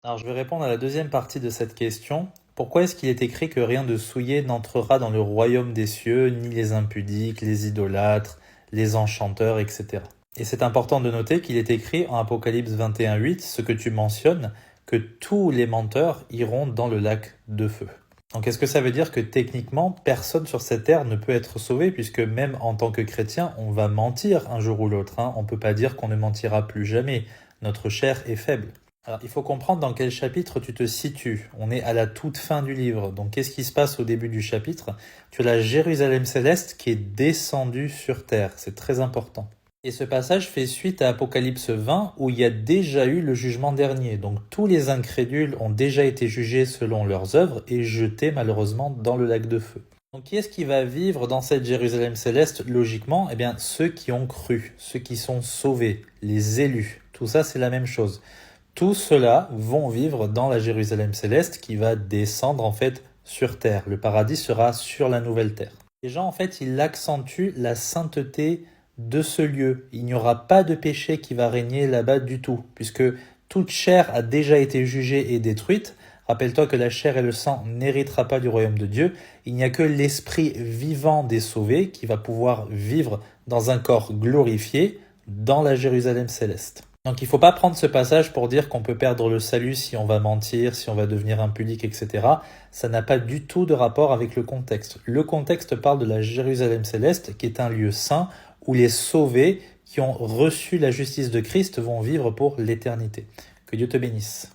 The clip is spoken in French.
Alors, je vais répondre à la deuxième partie de cette question. Pourquoi est-ce qu'il est écrit que rien de souillé n'entrera dans le royaume des cieux, ni les impudiques, les idolâtres, les enchanteurs, etc. Et c'est important de noter qu'il est écrit en Apocalypse 21:8, ce que tu mentionnes, que tous les menteurs iront dans le lac de feu. Donc est-ce que ça veut dire que techniquement, personne sur cette terre ne peut être sauvé, puisque même en tant que chrétien, on va mentir un jour ou l'autre, hein. On ne peut pas dire qu'on ne mentira plus jamais. Notre chair est faible. Alors, il faut comprendre dans quel chapitre tu te situes. On est à la toute fin du livre. Donc, qu'est-ce qui se passe au début du chapitre? Tu as la Jérusalem céleste qui est descendue sur terre. C'est très important. Et ce passage fait suite à Apocalypse 20 où il y a déjà eu le jugement dernier. Donc, tous les incrédules ont déjà été jugés selon leurs œuvres et jetés malheureusement dans le lac de feu. Donc, qui est-ce qui va vivre dans cette Jérusalem céleste? Logiquement, eh bien, ceux qui ont cru, ceux qui sont sauvés, les élus. Tout ça, c'est la même chose. Tous ceux-là vont vivre dans la Jérusalem céleste qui va descendre en fait sur terre. Le paradis sera sur la nouvelle terre. Les gens en fait, ils accentuent la sainteté de ce lieu. Il n'y aura pas de péché qui va régner là-bas du tout, puisque toute chair a déjà été jugée et détruite. Rappelle-toi que la chair et le sang n'héritera pas du royaume de Dieu. Il n'y a que l'esprit vivant des sauvés qui va pouvoir vivre dans un corps glorifié dans la Jérusalem céleste. Donc il ne faut pas prendre ce passage pour dire qu'on peut perdre le salut si on va mentir, si on va devenir impudique, etc. Ça n'a pas du tout de rapport avec le contexte. Le contexte parle de la Jérusalem céleste, qui est un lieu saint où les sauvés qui ont reçu la justice de Christ vont vivre pour l'éternité. Que Dieu te bénisse.